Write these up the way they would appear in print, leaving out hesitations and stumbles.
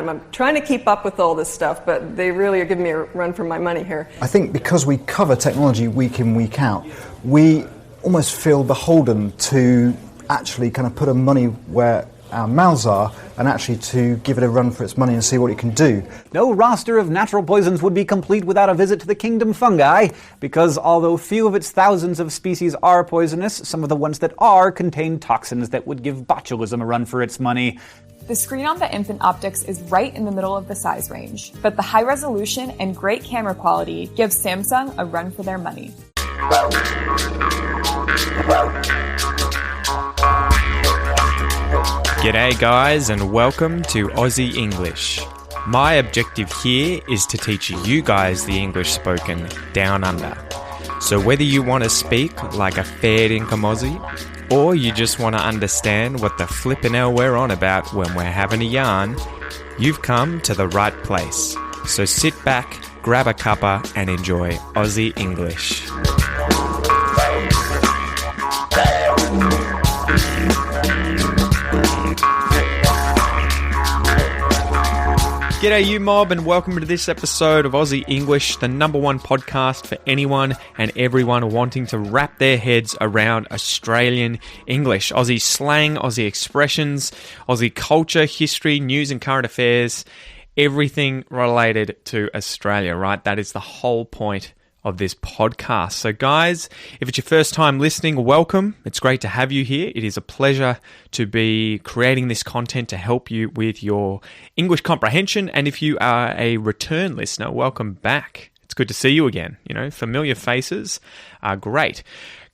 I'm trying to keep up with all this stuff, but they really are giving me a run for my money here. I think because we cover technology week in, week out, we almost feel beholden to actually kind of put our money where our mouths are and actually to give it a run for its money and see what it can do. No roster of natural poisons would be complete without a visit to the kingdom fungi, because although few of its thousands of species are poisonous, some of the ones that are contain toxins that would give botulism a run for its money. The screen on the Infant Optics is right in the middle of the size range, but the high resolution and great camera quality gives Samsung a run for their money. G'day guys and welcome to Aussie English. My objective here is to teach you guys the English spoken down under. So whether you want to speak like a fair income Aussie, or you just want to understand what the flippin' hell we're on about when we're having a yarn, you've come to the right place. So sit back, grab a cuppa and enjoy Aussie English. G'day you mob and welcome to this episode of Aussie English, the number one podcast for anyone and everyone wanting to wrap their heads around Australian English. Aussie slang, Aussie expressions, Aussie culture, history, news and current affairs, everything related to Australia, right? That is the whole point of this podcast. So guys, if it's your first time listening, welcome. It's great to have you here. It is a pleasure to be creating this content to help you with your English comprehension. And if you are a return listener, welcome back. It's good to see you again. You know, familiar faces are great.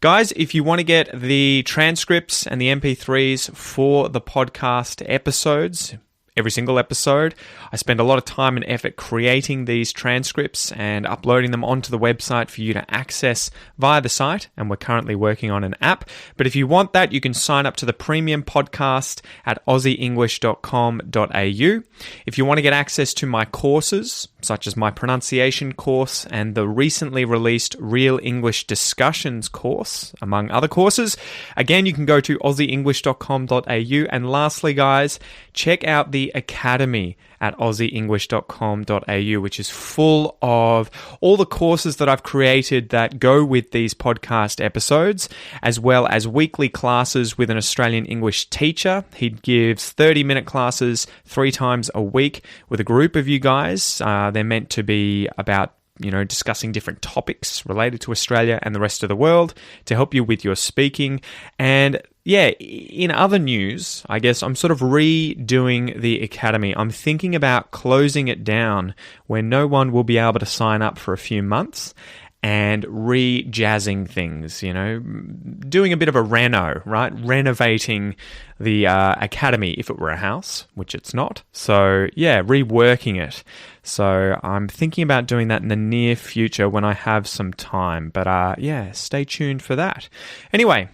Guys, if you want to get the transcripts and the MP3s for the podcast episodes, every single episode, I spend a lot of time and effort creating these transcripts and uploading them onto the website for you to access via the site, and we're currently working on an app. But if you want that, you can sign up to the premium podcast at aussieenglish.com.au. If you want to get access to my courses, such as my pronunciation course and the recently released Real English Discussions course, among other courses, again, you can go to aussieenglish.com.au. And lastly, guys, check out the Academy at aussieenglish.com.au, which is full of all the courses that I've created that go with these podcast episodes, as well as weekly classes with an Australian English teacher. He gives 30-minute classes 3 times a week with a group of you guys. They're meant to be about discussing different topics related to Australia and the rest of the world to help you with your speaking. And yeah, in other news, I guess I'm sort of redoing the Academy. I'm thinking about closing it down where no one will be able to sign up for a few months and re-jazzing things, doing a bit of a reno, right? Renovating the Academy if it were a house, which it's not. So yeah, reworking it. So I'm thinking about doing that in the near future when I have some time. But yeah, stay tuned for that. Anyway,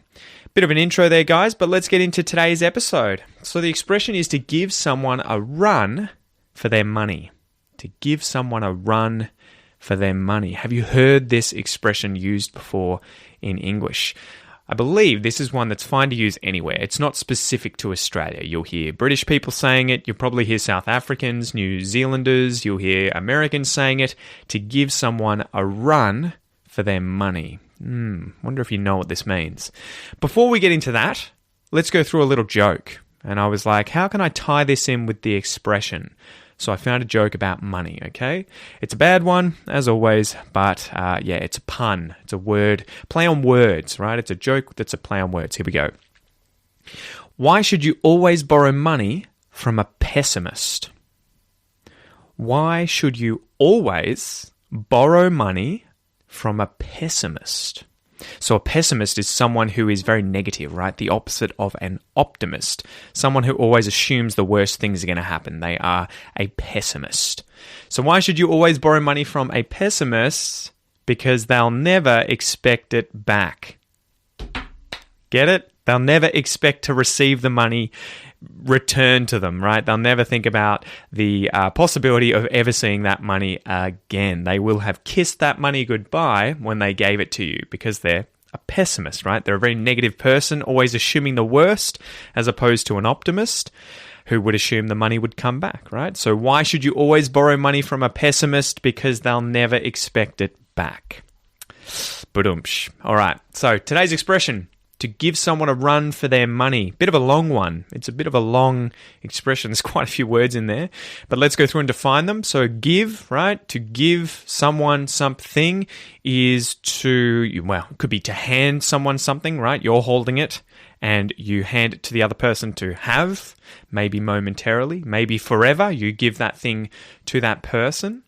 bit of an intro there, guys, but let's get into today's episode. So the expression is to give someone a run for their money. To give someone a run for their money. Have you heard this expression used before in English? I believe this is one that's fine to use anywhere. It's not specific to Australia. You'll hear British people saying it. You'll probably hear South Africans, New Zealanders. You'll hear Americans saying it. To give someone a run for their money. Wonder if you know what this means. Before we get into that, let's go through a little joke. And I was like, how can I tie this in with the expression? So I found a joke about money, okay? It's a bad one, as always, but yeah, it's a pun. It's a word, play on words, right? It's a joke that's a play on words. Here we go. Why should you always borrow money from a pessimist? Why should you always borrow money from a pessimist? So a pessimist is someone who is very negative, right? The opposite of an optimist. Someone who always assumes the worst things are going to happen. They are a pessimist. So why should you always borrow money from a pessimist? Because they'll never expect it back. Get it? They'll never expect to receive the money returned to them, right? They'll never think about the possibility of ever seeing that money again. They will have kissed that money goodbye when they gave it to you because they're a pessimist, right? They're a very negative person, always assuming the worst as opposed to an optimist. who would assume the money would come back, right? So why should you always borrow money from a pessimist? Because they'll never expect it back. Ba-doomsh. All right, so today's expression, to give someone a run for their money. Bit of a long one. It's a bit of a long expression. There's quite a few words in there, but let's go through and define them. So give, right? To give someone something is to, well, it could be to hand someone something, right? You're holding it and you hand it to the other person to have, maybe momentarily, maybe forever. You give that thing to that person.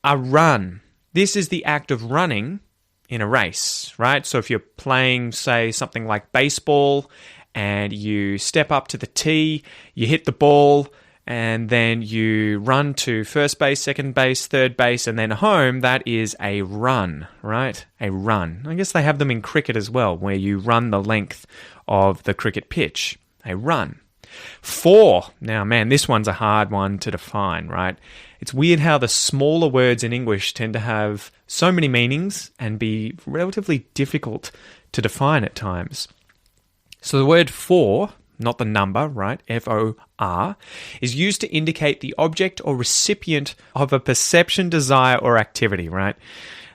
A run. This is the act of running in a race, right? So if you're playing, say, something like baseball and you step up to the tee, you hit the ball, and then you run to first base, second base, third base, and then home, that is a run, right? A run. I guess they have them in cricket as well, where you run the length of the cricket pitch. A run. For. Now, man, this one's a hard one to define, right? It's weird how the smaller words in English tend to have so many meanings and be relatively difficult to define at times. So the word for, not the number, right? F-O-R, is used to indicate the object or recipient of a perception, desire, or activity, right?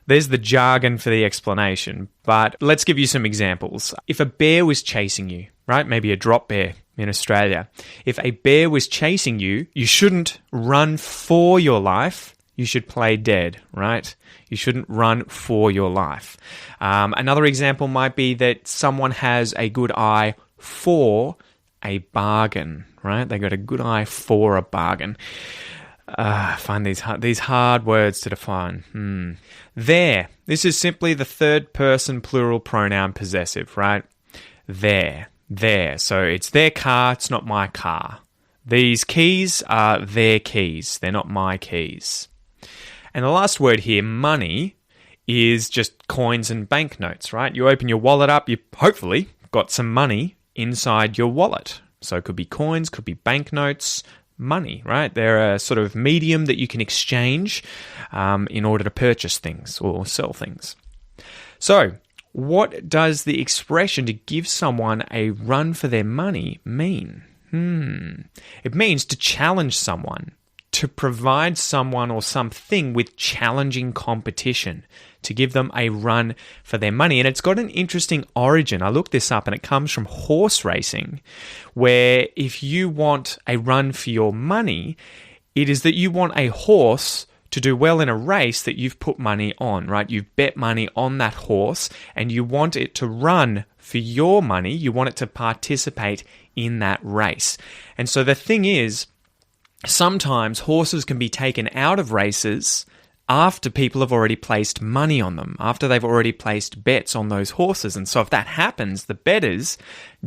There's the jargon for the explanation, but let's give you some examples. If a bear was chasing you, right? Maybe a drop bear in Australia. If a bear was chasing you, you shouldn't run for your life. You should play dead, right? You shouldn't run for your life. Another example might be that someone has a good eye for a bargain, right? They got a good eye for a bargain. I find these hard words to define. Their. This is simply the third person plural pronoun possessive, right? Their. So it's their car, it's not my car. These keys are their keys, they're not my keys. And the last word here, money, is just coins and banknotes, right? You open your wallet up, you hopefully got some money inside your wallet. So it could be coins, could be banknotes, money, right? They're a sort of medium that you can exchange in order to purchase things or sell things. So, what does the expression to give someone a run for their money mean? It means to challenge someone, to provide someone or something with challenging competition, to give them a run for their money. And it's got an interesting origin. I looked this up and it comes from horse racing, where if you want a run for your money, it is that you want a horse to do well in a race that you've put money on, right? You've bet money on that horse and you want it to run for your money. You want it to participate in that race. And so the thing is, sometimes horses can be taken out of races after people have already placed money on them, after they've already placed bets on those horses. And so if that happens, the bettors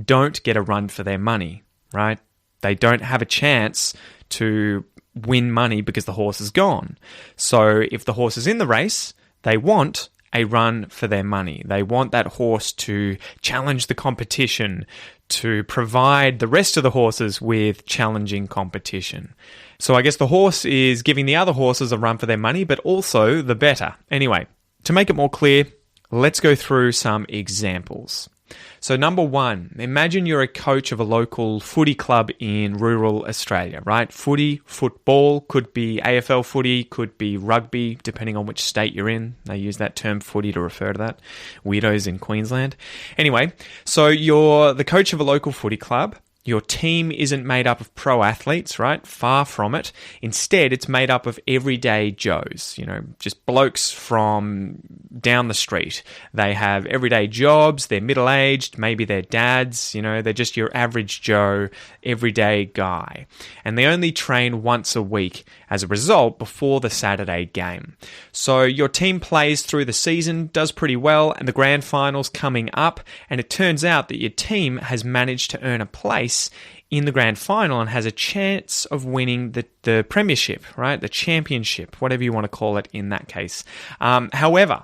don't get a run for their money, right? They don't have a chance to win money because the horse is gone. So if the horse is in the race, they want a run for their money. They want that horse to challenge the competition, to provide the rest of the horses with challenging competition. So I guess the horse is giving the other horses a run for their money, but also the better. Anyway, to make it more clear, let's go through some examples. So number one, imagine you're a coach of a local footy club in rural Australia, right? Footy, football, could be AFL footy, could be rugby, depending on which state you're in. They use that term footy to refer to that. Weirdos in Queensland. Anyway, so you're the coach of a local footy club. Your team isn't made up of pro athletes, right? Far from it. Instead, it's made up of everyday Joes, just blokes from down the street. They have everyday jobs, they're middle-aged, maybe they're dads, they're just your average Joe, everyday guy. And they only train once a week as a result before the Saturday game. So your team plays through the season, does pretty well, and the grand final's coming up, and it turns out that your team has managed to earn a place in the grand final and has a chance of winning the premiership, right? The championship, whatever you want to call it in that case. However,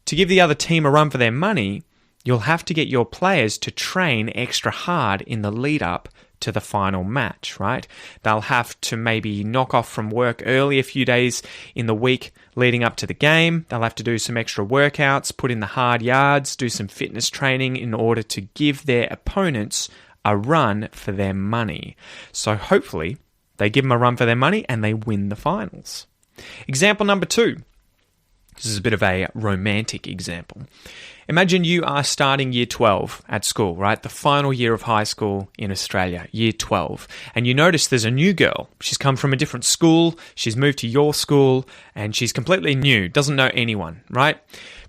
to give the other team a run for their money, you'll have to get your players to train extra hard in the lead up to the final match, right? They'll have to maybe knock off from work early a few days in the week leading up to the game. They'll have to do some extra workouts, put in the hard yards, do some fitness training in order to give their opponents a run for their money. So hopefully they give them a run for their money and they win the finals. Example number 2. This is a bit of a romantic example. Imagine you are starting year 12 at school, right? The final year of high school in Australia, year 12. And you notice there's a new girl. She's come from a different school. She's moved to your school and she's completely new, doesn't know anyone, right?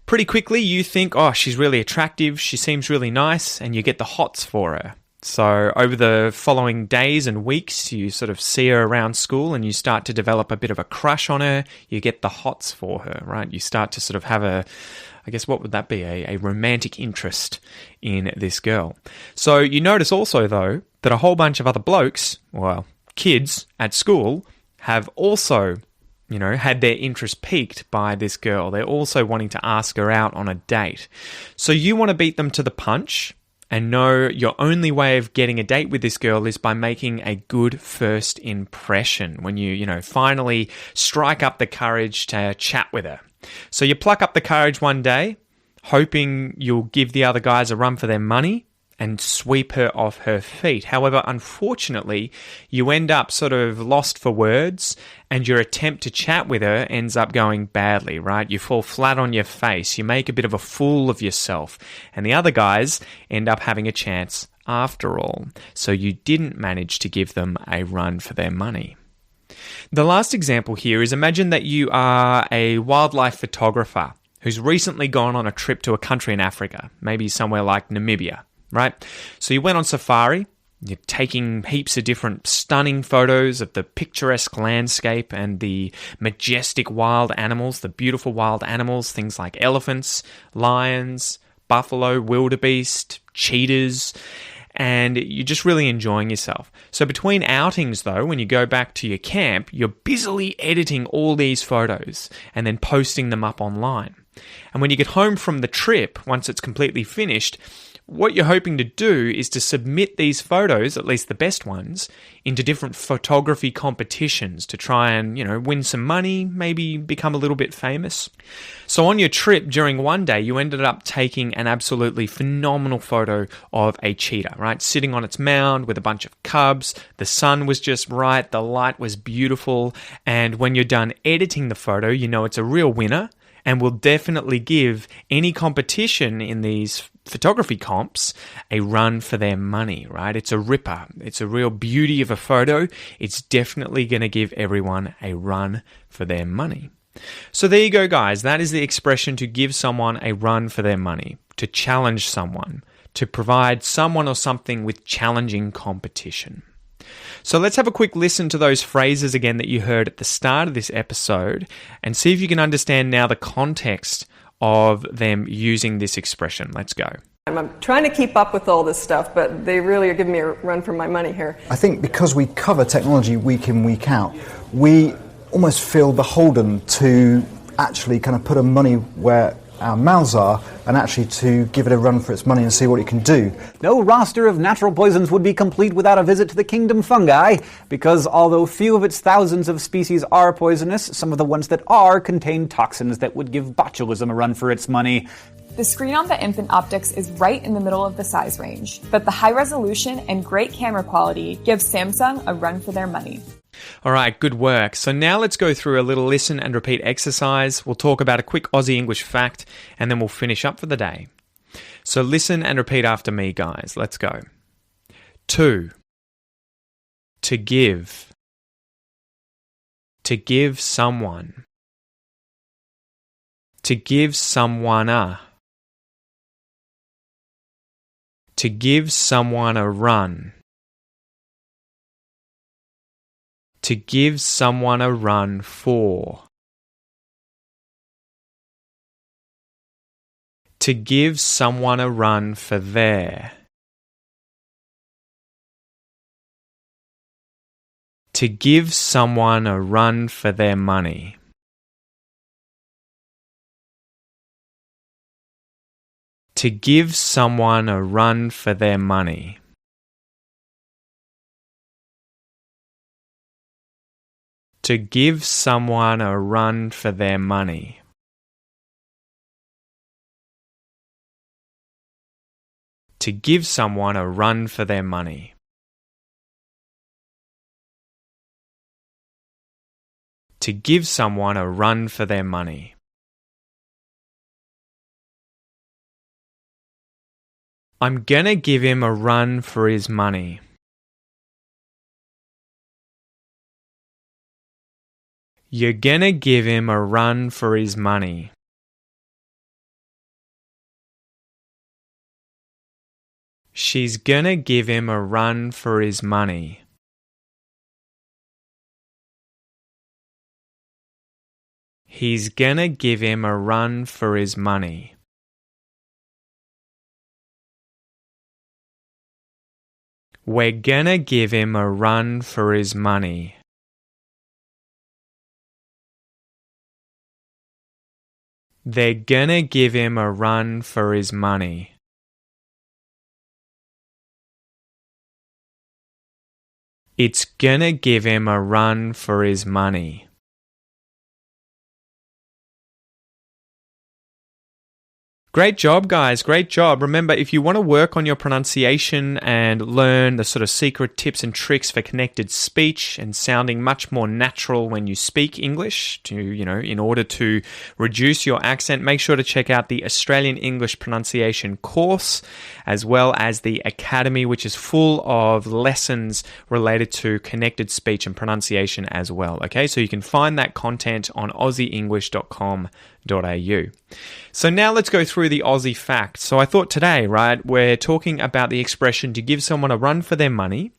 Pretty quickly you think, oh, she's really attractive. She seems really nice, and you get the hots for her. So over the following days and weeks, you sort of see her around school and you start to develop a bit of a crush on her. You get the hots for her, right? You start to sort of have I guess what would that be? A romantic interest in this girl. So you notice also, though, that a whole bunch of other blokes, well, kids at school, have also, had their interest piqued by this girl. They're also wanting to ask her out on a date. So you want to beat them to the punch and know your only way of getting a date with this girl is by making a good first impression when you finally strike up the courage to chat with her. So you pluck up the courage one day, hoping you'll give the other guys a run for their money and sweep her off her feet. However, unfortunately, you end up sort of lost for words and your attempt to chat with her ends up going badly, right? You fall flat on your face, you make a bit of a fool of yourself, and the other guys end up having a chance after all. So you didn't manage to give them a run for their money. The last example here is imagine that you are a wildlife photographer who's recently gone on a trip to a country in Africa, maybe somewhere like Namibia, right? So you went on safari, you're taking heaps of different stunning photos of the picturesque landscape and the majestic wild animals, the beautiful wild animals, things like elephants, lions, buffalo, wildebeest, cheetahs, and you're just really enjoying yourself. So between outings, though, when you go back to your camp, you're busily editing all these photos and then posting them up online. And when you get home from the trip, once it's completely finished, what you're hoping to do is to submit these photos, at least the best ones, into different photography competitions to try and, win some money, maybe become a little bit famous. So on your trip during one day, you ended up taking an absolutely phenomenal photo of a cheetah, right? Sitting on its mound with a bunch of cubs. The sun was just right. The light was beautiful. And when you're done editing the photo, you know it's a real winner and will definitely give any competition in these photography comps a run for their money, right? It's a ripper. It's a real beauty of a photo. It's definitely going to give everyone a run for their money. So there you go, guys. That is the expression to give someone a run for their money, to challenge someone, to provide someone or something with challenging competition. So let's have a quick listen to those phrases again that you heard at the start of this episode and see if you can understand now the context of them using this expression. Let's go. I'm trying to keep up with all this stuff, but they really are giving me a run for my money here. I think because we cover technology week in, week out, we almost feel beholden to actually kind of put our money where our mouths are and actually to give it a run for its money and see what it can do. No roster of natural poisons would be complete without a visit to the kingdom fungi, because although few of its thousands of species are poisonous, some of the ones that are contain toxins that would give botulism a run for its money. The screen on the Infant Optics is right in the middle of the size range, but the high resolution and great camera quality gives Samsung a run for their money. All right, good work. So now let's go through a little listen and repeat exercise. We'll talk about a quick Aussie English fact, and then we'll finish up for the day. So listen and repeat after me, guys. Let's go. To give. To give someone. To give someone a. To give someone a run. To give someone a run for. To give someone a run for their. To give someone a run for their money. To give someone a run for their money. To give someone a run for their money. To give someone a run for their money. To give someone a run for their money. I'm gonna give him a run for his money. You're gonna give him a run for his money. She's gonna give him a run for his money. He's gonna give him a run for his money. We're gonna give him a run for his money. They're gonna give him a run for his money. It's gonna give him a run for his money. Great job, guys. Great job. Remember, if you want to work on your pronunciation and learn the sort of secret tips and tricks for connected speech and sounding much more natural when you speak English, in order to reduce your accent, make sure to check out the Australian English Pronunciation course, as well as the Academy, which is full of lessons related to connected speech and pronunciation as well. Okay, so you can find that content on aussieenglish.com.au. So now let's go through the Aussie facts. So I thought today, right, we're talking about the expression to give someone a run for their money,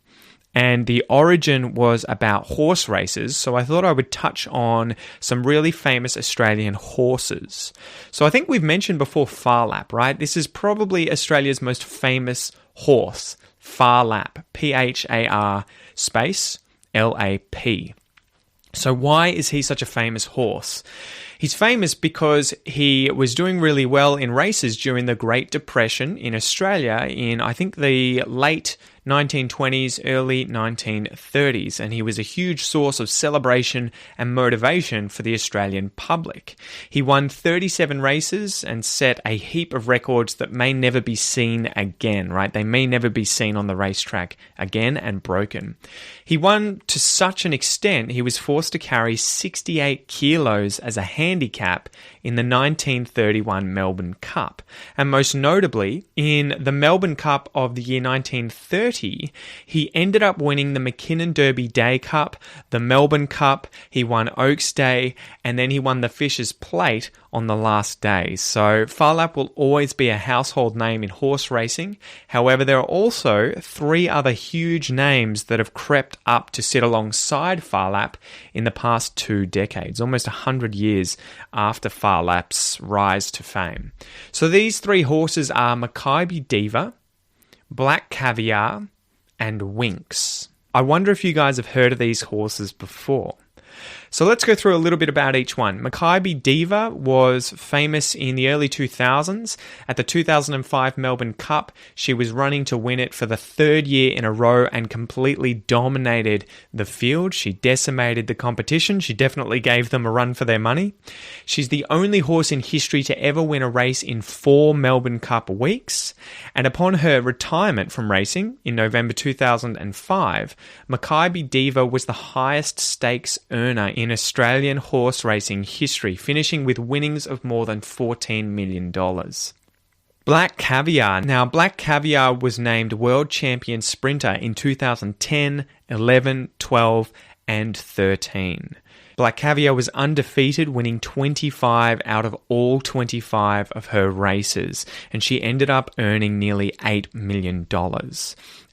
and the origin was about horse races. So I thought I would touch on some really famous Australian horses. So I think we've mentioned before Phar Lap, right? This is probably Australia's most famous horse, Phar Lap, Phar space Lap. So why is he such a famous horse? He's famous because he was doing really well in races during the Great Depression in Australia in, I think, the late 1920s, early 1930s, and he was a huge source of celebration and motivation for the Australian public. He won 37 races and set a heap of records that may never be seen again, right? They may never be seen on the racetrack again and broken. He won to such an extent he was forced to carry 68 kilos as a handicap in the 1931 Melbourne Cup. And most notably, in the Melbourne Cup of the year 1930, he ended up winning the McKinnon Derby Day Cup, the Melbourne Cup, he won Oaks Day, and then he won the Fisher's Plate on the last day. So Phar Lap will always be a household name in horse racing. However, there are also 3 other huge names that have crept up to sit alongside Phar Lap in the past 2 decades, almost 100 years after Phar Lap's rise to fame. So these 3 horses are Mackay Diva, Black Caviar, and Winx. I wonder if you guys have heard of these horses before. So let's go through a little bit about each one. Mackay Diva was famous in the early 2000s. At the 2005 Melbourne Cup, she was running to win it for the 3rd year in a row and completely dominated the field. She decimated the competition. She definitely gave them a run for their money. She's the only horse in history to ever win a race in 4 Melbourne Cup weeks. And upon her retirement from racing in November 2005, Mackay Diva was the highest stakes earner in Australian horse racing history, finishing with winnings of more than $14 million. Black Caviar. Now, Black Caviar was named World Champion Sprinter in 2010, 11, 12, and 13. Black Caviar was undefeated, winning 25 out of all 25 of her races, and she ended up earning nearly $8 million.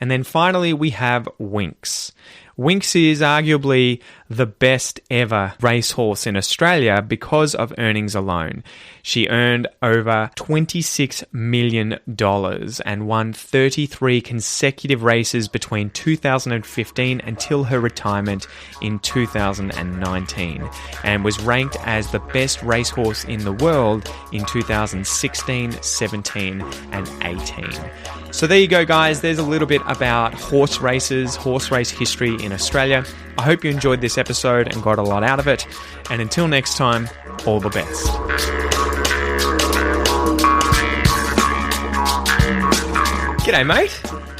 And then finally, we have Winx. Winx is arguably the best ever racehorse in Australia because of earnings alone. She earned over $26 million and won 33 consecutive races between 2015 until her retirement in 2019, and was ranked as the best racehorse in the world in 2016, 17, and 18. So there you go, guys. There's a little bit about horse races, horse race history in Australia. I hope you enjoyed this episode and got a lot out of it. And until next time, all the best. G'day, mate.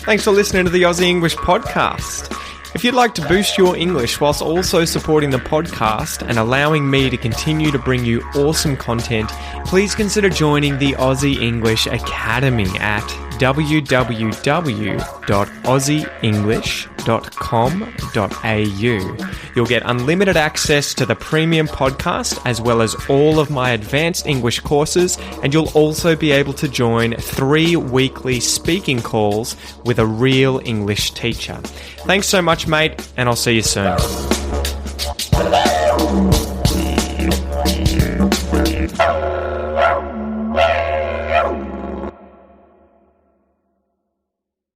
Thanks for listening to the Aussie English Podcast. If you'd like to boost your English whilst also supporting the podcast and allowing me to continue to bring you awesome content, please consider joining the Aussie English Academy at www.aussieenglish.com.au. You'll get unlimited access to the premium podcast as well as all of my advanced English courses, and you'll also be able to join 3 weekly speaking calls with a real English teacher. Thanks so much, mate, and I'll see you soon.